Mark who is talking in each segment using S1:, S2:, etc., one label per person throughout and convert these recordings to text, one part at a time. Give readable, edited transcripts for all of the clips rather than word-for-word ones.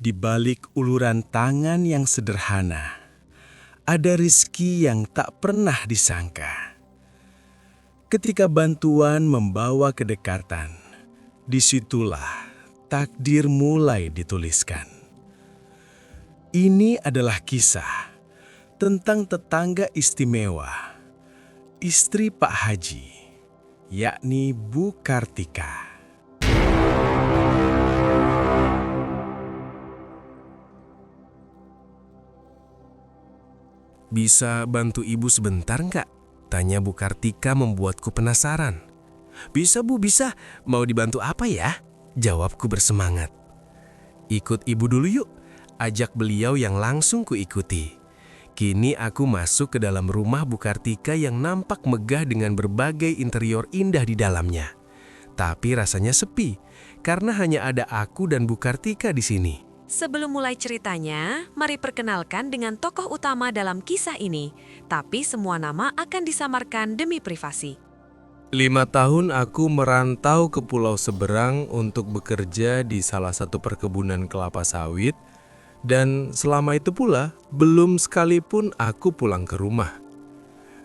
S1: Di balik uluran tangan yang sederhana, ada rezeki yang tak pernah disangka. Ketika bantuan membawa kedekatan, disitulah takdir mulai dituliskan. Ini adalah kisah tentang tetangga istimewa, istri Pak Haji, yakni Bu Kartika.
S2: Bisa bantu ibu sebentar nggak? Tanya Bu Kartika membuatku penasaran. Bisa Bu, bisa. Mau dibantu apa ya? Jawabku bersemangat. Ikut ibu dulu yuk, ajak beliau yang langsung kuikuti. Kini aku masuk ke dalam rumah Bu Kartika yang nampak megah dengan berbagai interior indah di dalamnya. Tapi rasanya sepi, karena hanya ada aku dan Bu Kartika di sini.
S3: Sebelum mulai ceritanya, mari perkenalkan dengan tokoh utama dalam kisah ini. Tapi semua nama akan disamarkan demi privasi.
S2: 5 tahun aku merantau ke pulau seberang untuk bekerja di salah satu perkebunan kelapa sawit. Dan selama itu pula, belum sekalipun aku pulang ke rumah.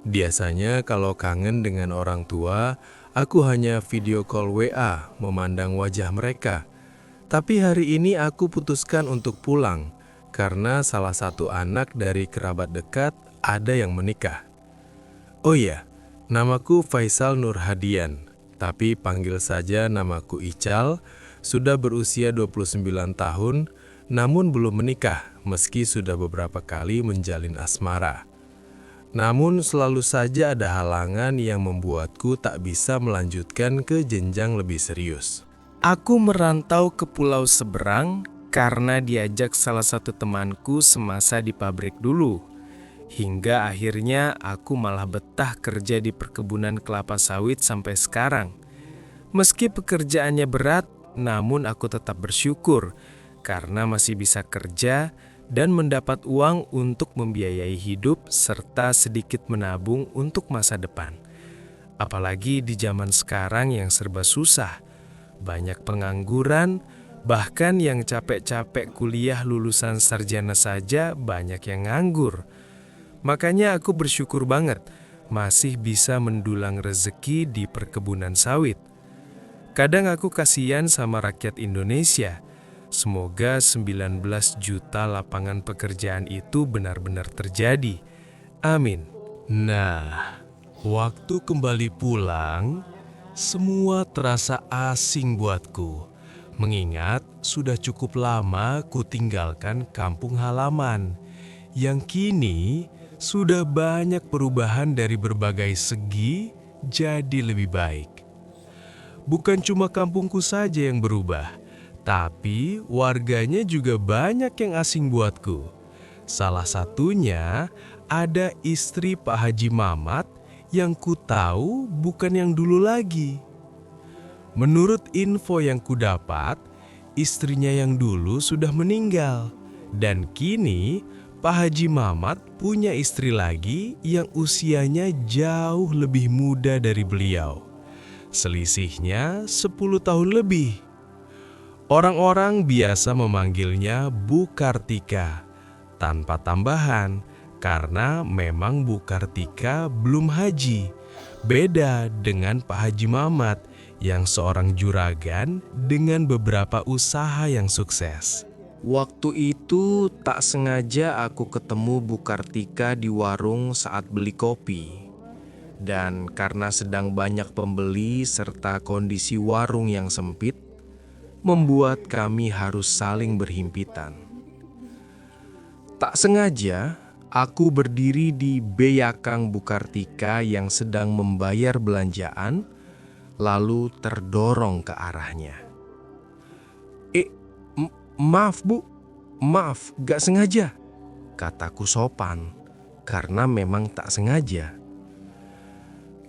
S2: Biasanya kalau kangen dengan orang tua, aku hanya video call WA memandang wajah mereka. Tapi hari ini aku putuskan untuk pulang karena salah satu anak dari kerabat dekat ada yang menikah. Oh iya, namaku Faisal Nur Hadian, tapi panggil saja namaku Ical, sudah berusia 29 tahun, namun belum menikah meski sudah beberapa kali menjalin asmara. Namun selalu saja ada halangan yang membuatku tak bisa melanjutkan ke jenjang lebih serius. Aku merantau ke pulau seberang karena diajak salah satu temanku semasa di pabrik dulu. Hingga akhirnya aku malah betah kerja di perkebunan kelapa sawit sampai sekarang. Meski pekerjaannya berat, namun aku tetap bersyukur karena masih bisa kerja dan mendapat uang untuk membiayai hidup serta sedikit menabung untuk masa depan. Apalagi di zaman sekarang yang serba susah. Banyak pengangguran, bahkan yang capek-capek kuliah lulusan sarjana saja banyak yang nganggur. Makanya aku bersyukur banget masih bisa mendulang rezeki di perkebunan sawit. Kadang aku kasihan sama rakyat Indonesia. Semoga 19 juta lapangan pekerjaan itu benar-benar terjadi. Amin. Nah, waktu kembali pulang, semua terasa asing buatku, mengingat sudah cukup lama ku tinggalkan kampung halaman, yang kini sudah banyak perubahan dari berbagai segi jadi lebih baik. Bukan cuma kampungku saja yang berubah, tapi warganya juga banyak yang asing buatku. Salah satunya ada istri Pak Haji Mamat, yang ku tahu bukan yang dulu lagi. Menurut info yang ku dapat, istrinya yang dulu sudah meninggal. Dan kini Pak Haji Mamat punya istri lagi yang usianya jauh lebih muda dari beliau. Selisihnya 10 tahun lebih. Orang-orang biasa memanggilnya Bu Kartika, tanpa tambahan. Karena memang Bu Kartika belum haji, beda dengan Pak Haji Mamat yang seorang juragan dengan beberapa usaha yang sukses. Waktu itu tak sengaja aku ketemu Bu Kartika di warung saat beli kopi. Dan karena sedang banyak pembeli serta kondisi warung yang sempit, membuat kami harus saling berhimpitan. Tak sengaja, aku berdiri di beyakang Bu Kartika yang sedang membayar belanjaan, lalu terdorong ke arahnya. Maaf Bu, maaf, gak sengaja, kataku sopan, karena memang tak sengaja.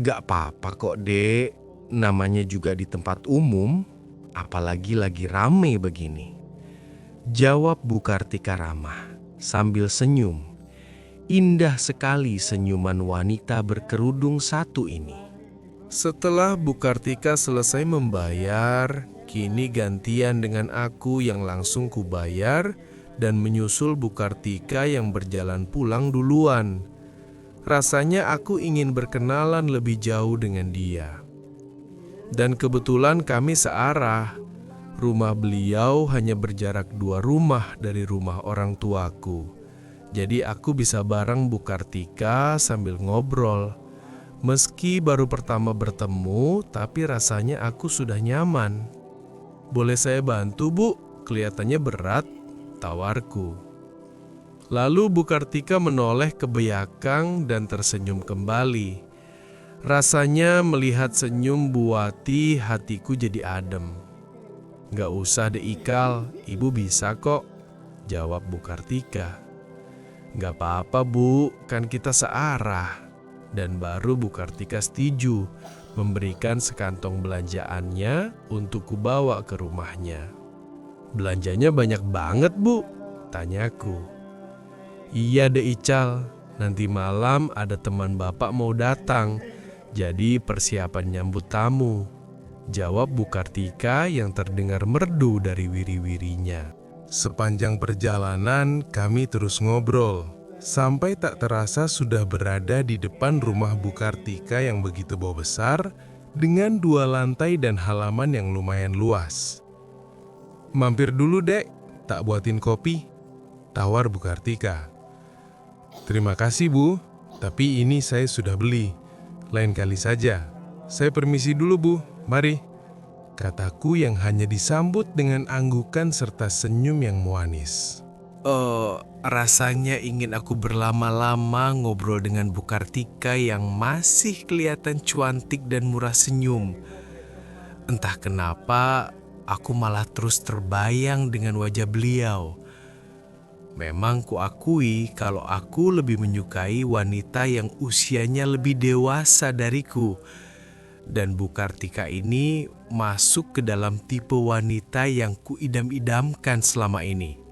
S2: Gak apa-apa kok Dek, namanya juga di tempat umum, apalagi lagi rame begini. Jawab Bu Kartika ramah, sambil senyum. Indah sekali senyuman wanita berkerudung satu ini. Setelah Bu Kartika selesai membayar, Kini gantian dengan aku yang langsung kubayar dan menyusul Bu Kartika yang berjalan pulang duluan. Rasanya aku ingin berkenalan lebih jauh dengan dia. Dan kebetulan kami searah. Rumah beliau hanya berjarak 2 rumah dari rumah orang tuaku. Jadi aku bisa bareng Bu Kartika sambil ngobrol. Meski baru pertama bertemu, tapi rasanya aku sudah nyaman. "Boleh saya bantu, Bu? Kelihatannya berat," tawarku. Lalu Bu Kartika menoleh ke belakang dan tersenyum kembali. Rasanya melihat senyum Bu Wati, hatiku jadi adem. "Gak usah deh Ikal, Ibu bisa kok," jawab Bu Kartika. "Gak apa-apa Bu, kan kita searah." Dan baru Bu Kartika setuju memberikan sekantong belanjaannya untuk kubawa ke rumahnya. "Belanjanya banyak banget Bu?" tanyaku. "Iya deh Ical, nanti malam ada teman Bapak mau datang, jadi persiapan nyambut tamu," jawab Bu Kartika yang terdengar merdu dari wiri-wirinya. Sepanjang perjalanan kami terus ngobrol, sampai tak terasa sudah berada di depan rumah Bu Kartika yang begitu besar dengan 2 lantai dan halaman yang lumayan luas. "Mampir dulu dek, tak buatin kopi," tawar Bu Kartika. "Terima kasih Bu, tapi ini saya sudah beli. Lain kali saja. Saya permisi dulu Bu, mari," kataku yang hanya disambut dengan anggukan serta senyum yang manis. Rasanya ingin aku berlama-lama ngobrol dengan Bu Kartika yang masih kelihatan cantik dan murah senyum. Entah kenapa, aku malah terus terbayang dengan wajah beliau. Memang kuakui kalau aku lebih menyukai wanita yang usianya lebih dewasa dariku. Dan Bu Kartika ini masuk ke dalam tipe wanita yang kuidam-idamkan selama ini.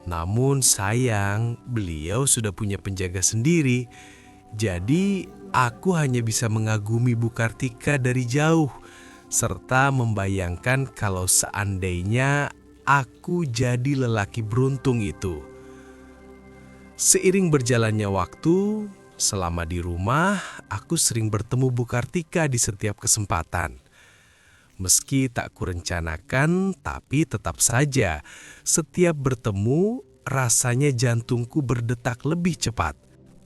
S2: Namun sayang, beliau sudah punya penjaga sendiri. Jadi aku hanya bisa mengagumi Bu Kartika dari jauh, serta membayangkan kalau seandainya aku jadi lelaki beruntung itu. Seiring berjalannya waktu, selama di rumah, aku sering bertemu Bu Kartika di setiap kesempatan. Meski tak kurencanakan, tapi tetap saja setiap bertemu rasanya jantungku berdetak lebih cepat.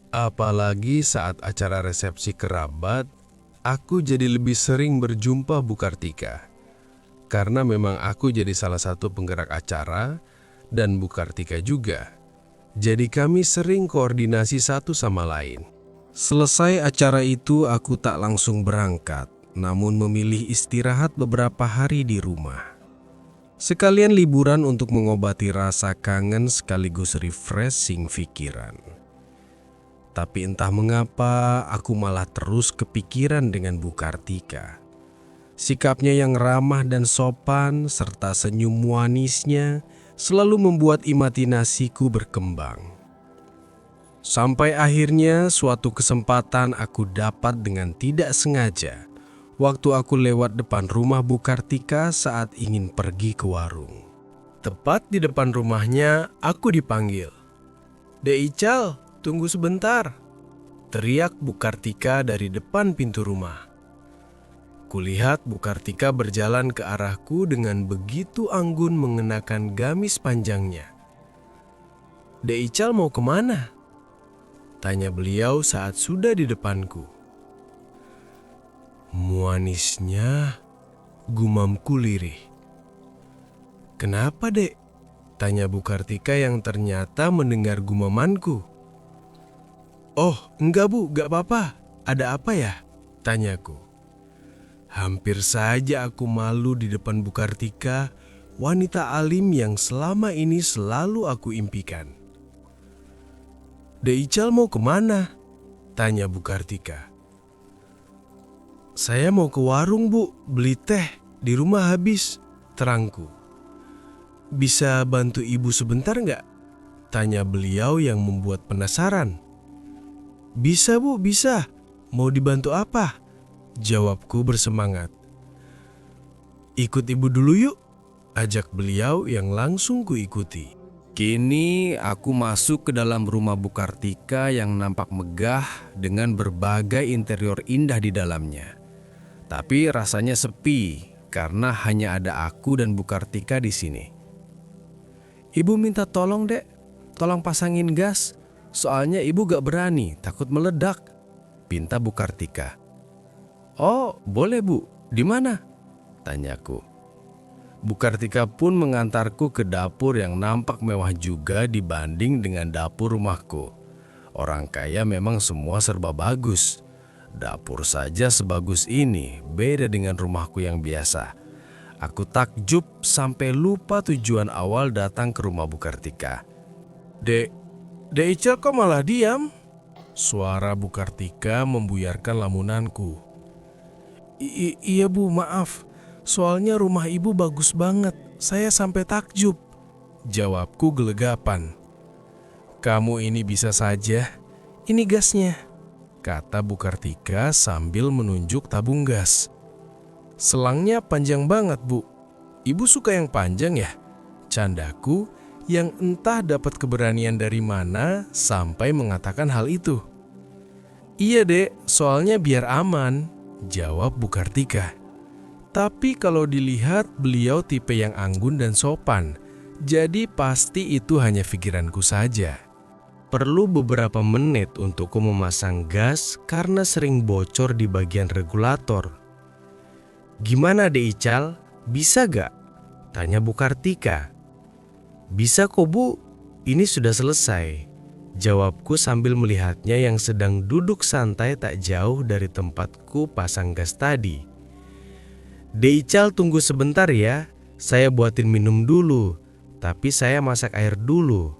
S2: Apalagi saat acara resepsi kerabat, aku jadi lebih sering berjumpa Bu Kartika. Karena memang aku jadi salah satu penggerak acara dan Bu Kartika juga. Jadi kami sering koordinasi satu sama lain. Selesai acara itu aku tak langsung berangkat, namun memilih istirahat beberapa hari di rumah. Sekalian liburan untuk mengobati rasa kangen sekaligus refreshing pikiran. Tapi entah mengapa aku malah terus kepikiran dengan Bu Kartika. Sikapnya yang ramah dan sopan serta senyum manisnya selalu membuat imajinasiku berkembang. Sampai akhirnya suatu kesempatan aku dapat dengan tidak sengaja waktu aku lewat depan rumah Bu Kartika saat ingin pergi ke warung. Tepat di depan rumahnya, aku dipanggil. "Dek Ical, tunggu sebentar," teriak Bu Kartika dari depan pintu rumah. Kulihat Bu Kartika berjalan ke arahku dengan begitu anggun mengenakan gamis panjangnya. "Dek Ical mau kemana?" tanya beliau saat sudah di depanku. "Manisnya," gumamku lirih. "Kenapa dek?" tanya Bu Kartika yang ternyata mendengar gumamanku. "Oh enggak Bu, gak apa-apa. Ada apa ya?" tanyaku. Hampir saja aku malu di depan Bu Kartika, wanita alim yang selama ini selalu aku impikan. "Dek Ical mau kemana?" tanya Bu Kartika. "Saya mau ke warung Bu, beli teh, di rumah habis," terangku. "Bisa bantu ibu sebentar nggak?" tanya beliau yang membuat penasaran. "Bisa Bu, bisa. Mau dibantu apa?" jawabku bersemangat.
S1: Ikut ibu dulu yuk, ajak beliau yang langsung kuikuti.
S4: Kini aku masuk ke dalam rumah Bu Kartika yang nampak megah dengan berbagai interior indah di dalamnya. Tapi rasanya sepi karena hanya ada aku dan Bu Kartika di sini. Ibu minta tolong dek, tolong pasangin gas. Soalnya ibu gak berani, takut meledak, pinta Bu Kartika. Oh boleh bu, di mana? Tanyaku. Bu Kartika pun mengantarku ke dapur yang nampak mewah juga dibanding dengan dapur rumahku. Orang kaya memang semua serba bagus. Dapur saja sebagus ini, beda dengan rumahku yang biasa. Aku takjub sampai lupa tujuan awal datang ke rumah Bu Kartika.
S1: Dek Ical kok malah diam? Suara Bu Kartika membuyarkan lamunanku. Iya bu, maaf. Soalnya rumah ibu bagus banget. Saya sampai takjub. Jawabku gelegapan. Kamu ini bisa saja. Ini gasnya, kata Bu Kartika sambil menunjuk tabung gas. Selangnya panjang banget bu. Ibu suka yang panjang ya? Candaku yang entah dapat keberanian dari mana sampai mengatakan hal itu. Iya dek, soalnya biar aman, jawab Bu Kartika. Tapi kalau dilihat beliau tipe yang anggun dan sopan, jadi pasti itu hanya pikiranku saja.
S5: Perlu beberapa menit untukku memasang gas karena sering bocor di bagian regulator. Gimana Dek Ical? Bisa gak? Tanya Bu Kartika. Bisa kok bu, ini sudah selesai. Jawabku sambil melihatnya yang sedang duduk santai tak jauh dari tempatku pasang gas tadi. Dek Ical tunggu sebentar ya, saya buatin minum dulu. Tapi saya masak air dulu,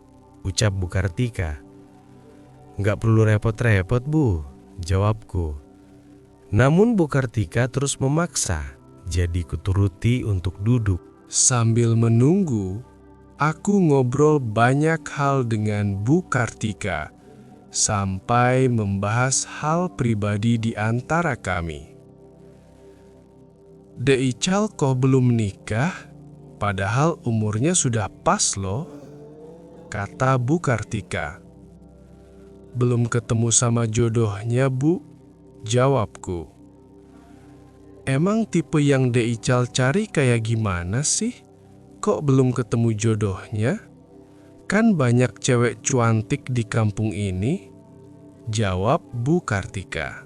S5: ucap Bu Kartika. Nggak perlu repot-repot bu, jawabku. Namun Bu Kartika terus memaksa, jadi kuturuti untuk duduk.
S1: Sambil menunggu, aku ngobrol banyak hal dengan Bu Kartika, sampai membahas hal pribadi di antara kami. Dek Ical kok belum nikah? Padahal umurnya sudah pas loh, kata Bu Kartika. Belum ketemu sama jodohnya bu, jawabku. Emang tipe yang Dek Ical cari kayak gimana sih? Kok belum ketemu jodohnya? Kan banyak cewek cuantik di kampung ini, jawab Bu Kartika.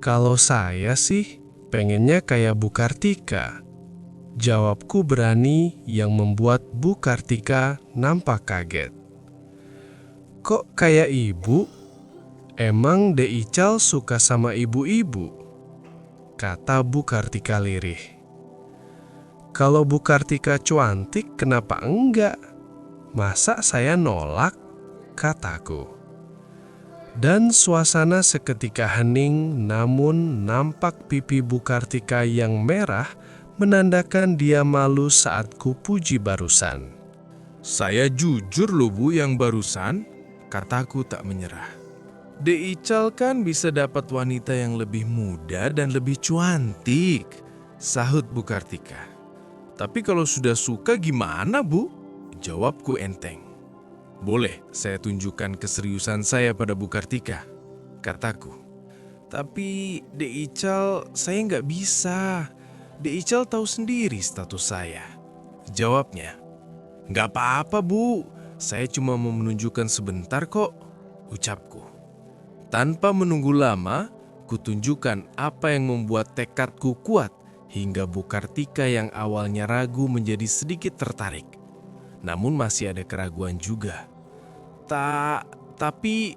S1: Kalau saya sih pengennya kayak Bu Kartika, jawabku berani yang membuat Bu Kartika nampak kaget. Kok kayak ibu? Emang Dek Ical suka sama ibu-ibu? Kata Bu Kartika lirih. Kalau Bu Kartika cuantik, kenapa enggak? Masa saya nolak? Kataku. Dan suasana seketika hening, namun nampak pipi Bu Kartika yang merah menandakan dia malu saat kupuji barusan.
S2: Saya jujur loh bu yang barusan, kataku tak menyerah. Dek Ical kan bisa dapat wanita yang lebih muda dan lebih cuantik, sahut Bu Kartika. Tapi kalau sudah suka gimana bu? Jawabku enteng. Boleh saya tunjukkan keseriusan saya pada Bu Kartika, kataku. Tapi Dek Ical saya nggak bisa. Dek Ical tahu sendiri status saya, jawabnya. Nggak apa-apa bu, saya cuma mau menunjukkan sebentar kok, ucapku. Tanpa menunggu lama, kutunjukkan apa yang membuat tekadku kuat hingga Bu Kartika yang awalnya ragu menjadi sedikit tertarik. Namun masih ada keraguan juga. Tapi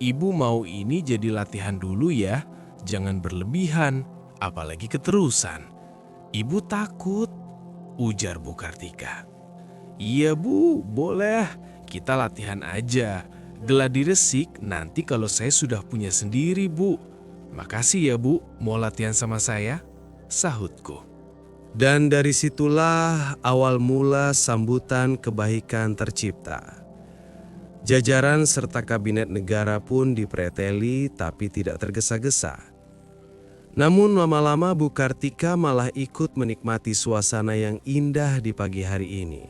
S2: ibu mau ini jadi latihan dulu ya, jangan berlebihan, apalagi keterusan. Ibu takut, ujar Bu Kartika. Iya bu, boleh, kita latihan aja. Gladi resik nanti kalau saya sudah punya sendiri bu. Makasih ya bu, mau latihan sama saya, sahutku.
S5: Dan dari situlah awal mula sambutan kebaikan tercipta. Jajaran serta kabinet negara pun dipreteli tapi tidak tergesa-gesa.
S2: Namun lama-lama Bu Kartika malah ikut menikmati suasana yang indah di pagi hari ini.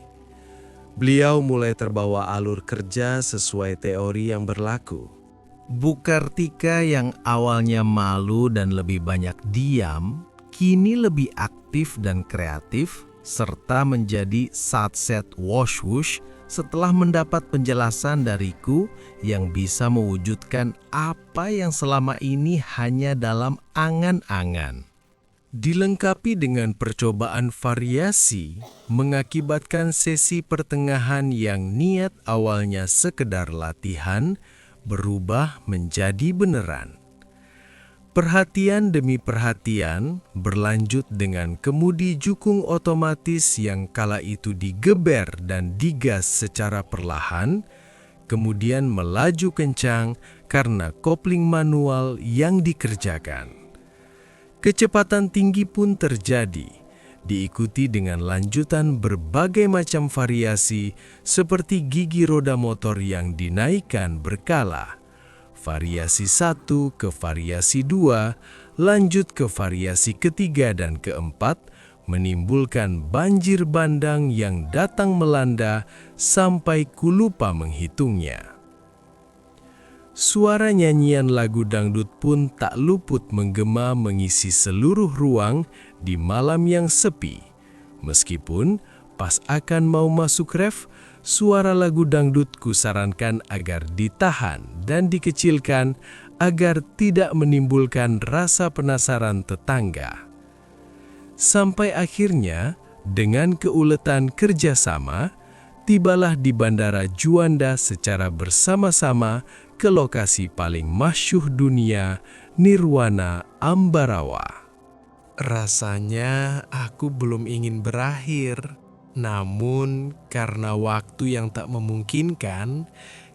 S2: Beliau mulai terbawa alur kerja sesuai teori yang berlaku.
S5: Bu Kartika yang awalnya malu dan lebih banyak diam, kini lebih aktif dan kreatif, serta menjadi satset wash-wush setelah mendapat penjelasan dariku yang bisa mewujudkan apa yang selama ini hanya dalam angan-angan.
S1: Dilengkapi dengan percobaan variasi, mengakibatkan sesi pertengahan yang niat awalnya sekedar latihan, berubah menjadi beneran. Perhatian demi perhatian berlanjut dengan kemudi jukung otomatis yang kala itu digeber dan digas secara perlahan, kemudian melaju kencang karena kopling manual yang dikerjakan. Kecepatan tinggi pun terjadi, diikuti dengan lanjutan berbagai macam variasi seperti gigi roda motor yang dinaikkan berkala. Variasi 1 ke variasi 2, lanjut ke variasi ketiga dan keempat, menimbulkan banjir bandang yang datang melanda sampai kulupa menghitungnya. Suara nyanyian lagu dangdut pun tak luput menggema mengisi seluruh ruang di malam yang sepi. Meskipun pas akan mau masuk ref, suara lagu dangdut kusarankan agar ditahan dan dikecilkan agar tidak menimbulkan rasa penasaran tetangga. Sampai akhirnya, dengan keuletan kerjasama, tibalah di Bandara Juanda secara bersama-sama ke lokasi paling masyhur dunia, Nirwana Ambarawa.
S2: Rasanya aku belum ingin berakhir. Namun, karena waktu yang tak memungkinkan,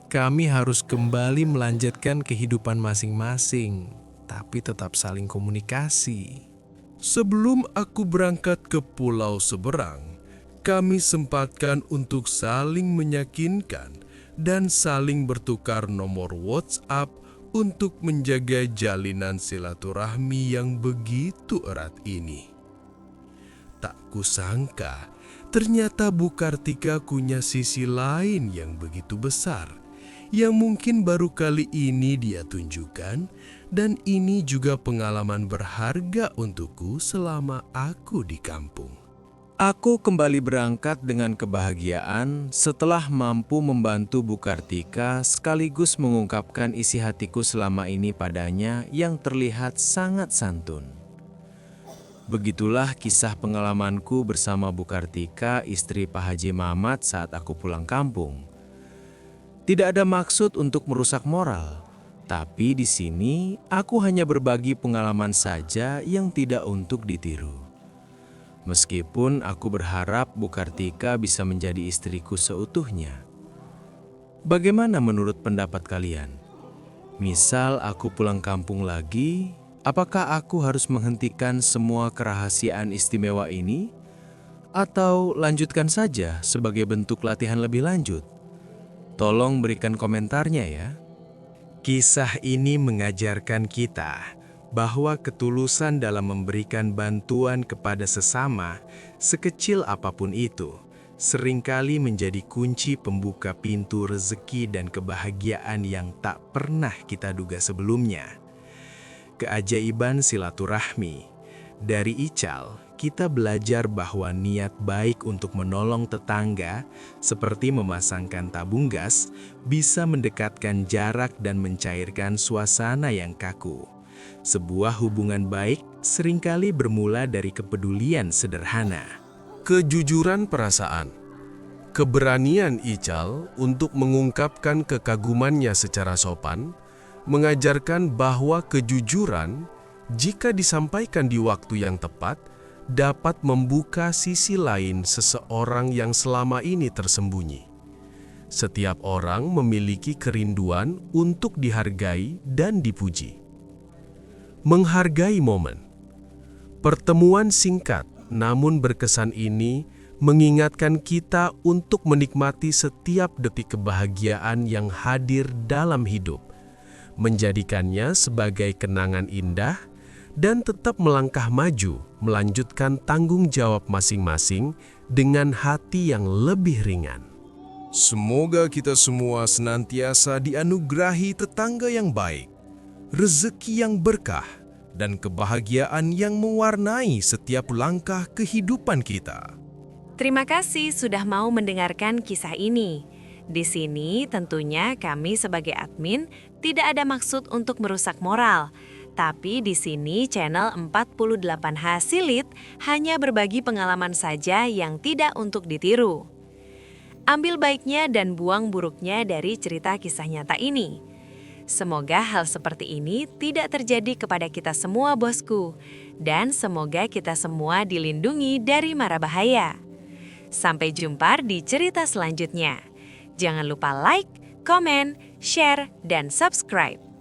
S2: kami harus kembali melanjutkan kehidupan masing-masing, tapi tetap saling komunikasi.
S1: Sebelum aku berangkat ke pulau seberang, kami sempatkan untuk saling meyakinkan dan saling bertukar nomor WhatsApp untuk menjaga jalinan silaturahmi yang begitu erat ini. Tak kusangka, ternyata Bu Kartika punya sisi lain yang begitu besar, yang mungkin baru kali ini dia tunjukkan, dan ini juga pengalaman berharga untukku selama aku di kampung.
S4: Aku kembali berangkat dengan kebahagiaan setelah mampu membantu Bu Kartika sekaligus mengungkapkan isi hatiku selama ini padanya yang terlihat sangat santun. Begitulah kisah pengalamanku bersama Bu Kartika, istri Pak Haji Mamat saat aku pulang kampung. Tidak ada maksud untuk merusak moral, tapi di sini aku hanya berbagi pengalaman saja yang tidak untuk ditiru. Meskipun aku berharap Bu Kartika bisa menjadi istriku seutuhnya. Bagaimana menurut pendapat kalian? Misal aku pulang kampung lagi, apakah aku harus menghentikan semua kerahasiaan istimewa ini? Atau lanjutkan saja sebagai bentuk latihan lebih lanjut? Tolong berikan komentarnya ya.
S2: Kisah ini mengajarkan kita bahwa ketulusan dalam memberikan bantuan kepada sesama, sekecil apapun itu, seringkali menjadi kunci pembuka pintu rezeki dan kebahagiaan yang tak pernah kita duga sebelumnya. Keajaiban silaturahmi. Dari Ical, kita belajar bahwa niat baik untuk menolong tetangga, seperti memasangkan tabung gas, bisa mendekatkan jarak dan mencairkan suasana yang kaku. Sebuah hubungan baik seringkali bermula dari kepedulian sederhana.
S1: Kejujuran perasaan. Keberanian Ical untuk mengungkapkan kekagumannya secara sopan, mengajarkan bahwa kejujuran, jika disampaikan di waktu yang tepat, dapat membuka sisi lain seseorang yang selama ini tersembunyi. Setiap orang memiliki kerinduan untuk dihargai dan dipuji. Menghargai momen. Pertemuan singkat namun berkesan ini mengingatkan kita untuk menikmati setiap detik kebahagiaan yang hadir dalam hidup, menjadikannya sebagai kenangan indah
S2: dan tetap melangkah maju, melanjutkan tanggung jawab masing-masing dengan hati yang lebih ringan.
S1: Semoga kita semua senantiasa dianugerahi tetangga yang baik, rezeki yang berkah, dan kebahagiaan yang mewarnai setiap langkah kehidupan kita.
S3: Terima kasih sudah mau mendengarkan kisah ini. Di sini tentunya kami sebagai admin tidak ada maksud untuk merusak moral. Tapi di sini channel 48H Silit hanya berbagi pengalaman saja yang tidak untuk ditiru. Ambil baiknya dan buang buruknya dari cerita kisah nyata ini. Semoga hal seperti ini tidak terjadi kepada kita semua, bosku. Dan semoga kita semua dilindungi dari mara bahaya. Sampai jumpa di cerita selanjutnya. Jangan lupa like, komen, share, dan subscribe.